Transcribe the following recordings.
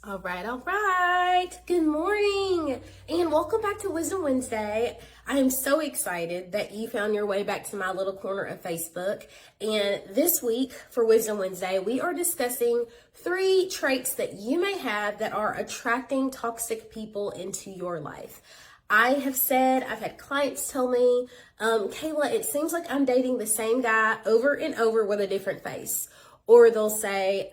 All right. Good morning and welcome back to Wisdom Wednesday. I am so excited that you found your way back to my little corner of Facebook. And this week for Wisdom Wednesday, we are discussing 3 traits that you may have that are attracting toxic people into your life. I've had clients tell me, Kayla, it seems like I'm dating the same guy over and over with a different face. Or they'll say,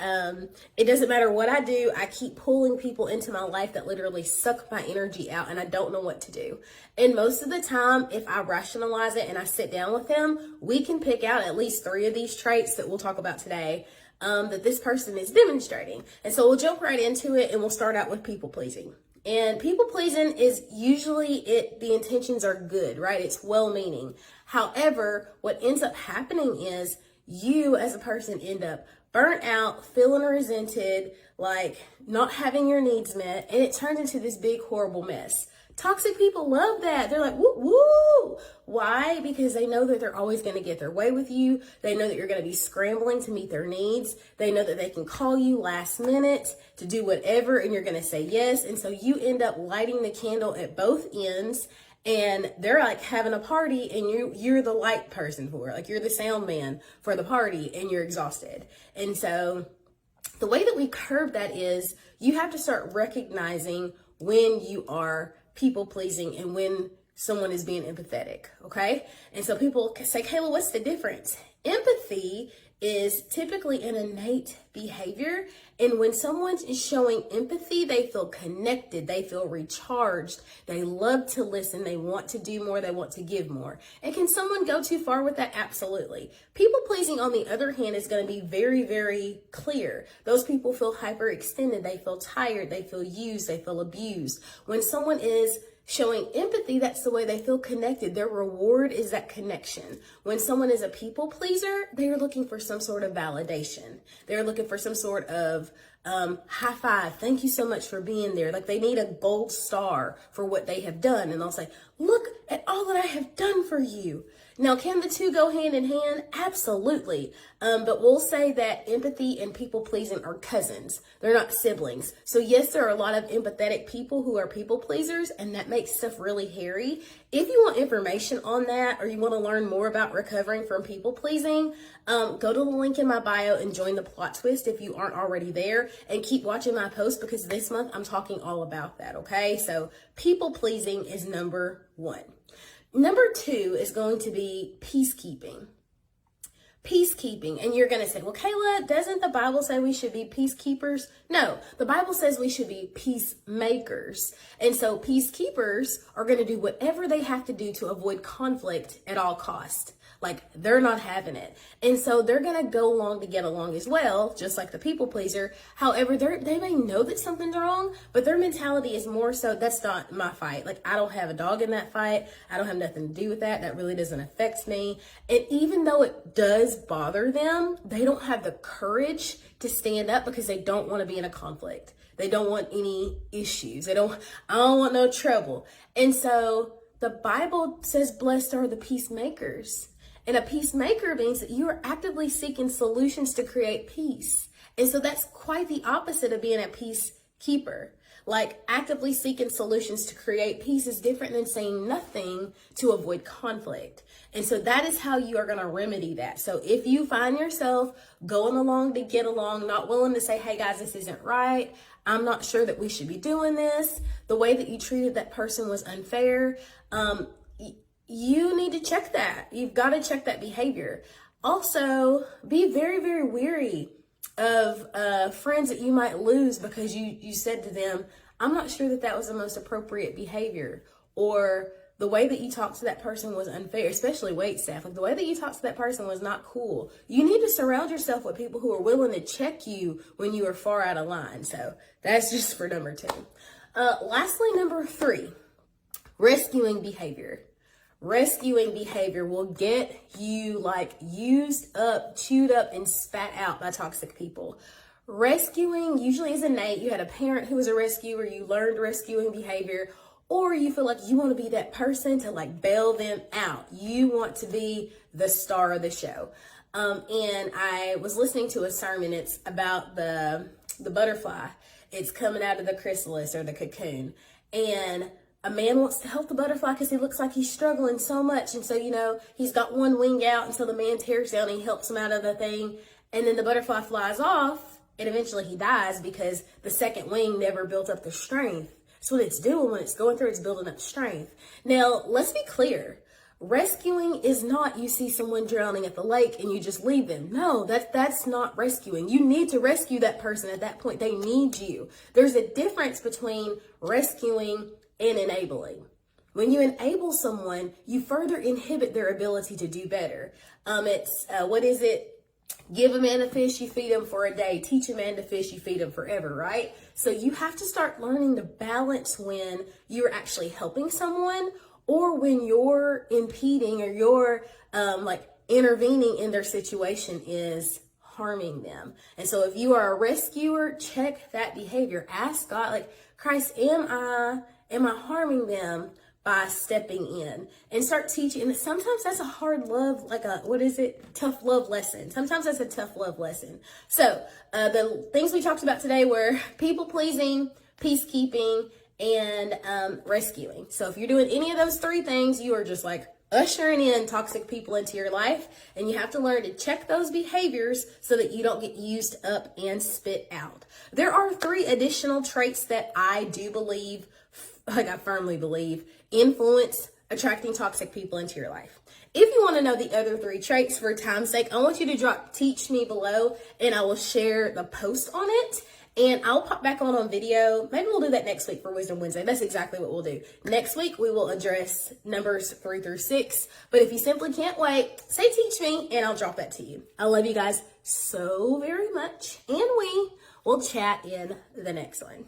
it doesn't matter what I do, I keep pulling people into my life that literally suck my energy out and I don't know what to do. And most of the time, if I rationalize it and I sit down with them, we can pick out at least 3 of these traits that we'll talk about today that this person is demonstrating. And so we'll jump right into it and we'll start out with people pleasing. And people pleasing is usually the intentions are good, right? It's well-meaning. However, what ends up happening is you as a person end up burnt out, feeling resented, like not having your needs met, and it turns into this big horrible mess. Toxic people love that. They're like, woo, woo. Why? Because they know that they're always going to get their way with you. They know that you're going to be scrambling to meet their needs. They know that they can call you last minute to do whatever, and you're going to say yes. And so you end up lighting the candle at both ends. And they're like having a party and you're the light person for it. Like you're the sound man for the party and you're exhausted. And so the way that we curb that is you have to start recognizing when you are people pleasing and when someone is being empathetic. Okay. And so people say, Kayla, what's the difference? Empathy is typically an innate behavior. And when someone is showing empathy, they feel connected, they feel recharged, they love to listen, they want to do more, they want to give more. And can someone go too far with that? Absolutely. People pleasing, on the other hand, is going to be very, very clear. Those people feel hyperextended, they feel tired, they feel used, they feel abused. When someone is showing empathy, that's the way they feel connected. Their reward is that connection. When someone is a people pleaser, they are looking for some sort of validation. They're looking for some sort of high five. Thank you so much for being there. Like they need a gold star for what they have done. And they'll say, look at all that I have done for you. Now, can the two go hand in hand? Absolutely. But we'll say that empathy and people pleasing are cousins. They're not siblings. So yes, there are a lot of empathetic people who are people pleasers, and that makes stuff really hairy. If you want information on that, or you want to learn more about recovering from people pleasing, go to the link in my bio and join the plot twist if you aren't already there, and keep watching my post because this month I'm talking all about that. Okay. So people pleasing is number 1. Number 2 is going to be peacekeeping. Peacekeeping. And you're going to say, well, Kayla, doesn't the Bible say we should be peacekeepers? No, the Bible says we should be peacemakers. And so peacekeepers are going to do whatever they have to do to avoid conflict at all costs. Like they're not having it. And so they're going to go along to get along as well, just like the people pleaser. However, they may know that something's wrong, but their mentality is more so, that's not my fight. Like I don't have a dog in that fight. I don't have nothing to do with that. That really doesn't affect me. And even though it does bother them, they don't have the courage to stand up because they don't want to be in a conflict. They don't want any issues. I don't want no trouble. And so the Bible says, blessed are the peacemakers. And a peacemaker means that you are actively seeking solutions to create peace. And so that's quite the opposite of being a peacekeeper. Like actively seeking solutions to create peace is different than saying nothing to avoid conflict. And so that is how you are going to remedy that. So if you find yourself going along to get along, not willing to say, hey guys, this isn't right. I'm not sure that we should be doing this. The way that you treated that person was unfair. You need to check that. You've got to check that behavior. Also, be very, very wary of friends that you might lose because you said to them, I'm not sure that was the most appropriate behavior, or the way that you talked to that person was unfair, especially wait staff. Like the way that you talked to that person was not cool. You need to surround yourself with people who are willing to check you when you are far out of line. So that's just for number 2. Lastly, number 3, rescuing behavior. Rescuing behavior will get you like used up, chewed up, and spat out by toxic people. Rescuing usually is innate. You had a parent who was a rescuer, you learned rescuing behavior, or you feel like you want to be that person to like bail them out. You want to be the star of the show. And I was listening to a sermon. It's about the butterfly. it's coming out of the chrysalis or the cocoon. And a man wants to help the butterfly because he looks like he's struggling so much. And so, he's got one wing out until the man tears down and he helps him out of the thing. And then the butterfly flies off and eventually he dies because the second wing never built up the strength. So what it's doing when it's going through, it's building up strength. Now, let's be clear. Rescuing is not you see someone drowning at the lake and you just leave them. No, that's not rescuing. You need to rescue that person at that point. They need you. There's a difference between rescuing and enabling. When you enable someone, you further inhibit their ability to do better. Give a man a fish, you feed him for a day. Teach a man to fish, you feed him forever, right? So you have to start learning to balance when you're actually helping someone or when you're impeding or you're intervening in their situation is harming them. And so if you are a rescuer, check that behavior. Ask God, Christ, am I harming them by stepping in? And start teaching. And sometimes that's a hard love, tough love lesson. Sometimes that's a tough love lesson. So the things we talked about today were people pleasing, peacekeeping, and rescuing. So if you're doing any of those three things, you are just ushering in toxic people into your life, and you have to learn to check those behaviors so that you don't get used up and spit out. There are 3 additional traits that I do believe, I firmly believe, influence attracting toxic people into your life. If you want to know the other 3 traits, for time's sake, I want you to drop teach me below and I will share the post on it. And I'll pop back on video. Maybe we'll do that next week for Wisdom Wednesday. That's exactly what we'll do. Next week, we will address numbers 3 through 6. But if you simply can't wait, say teach me and I'll drop that to you. I love you guys so very much. And we will chat in the next one.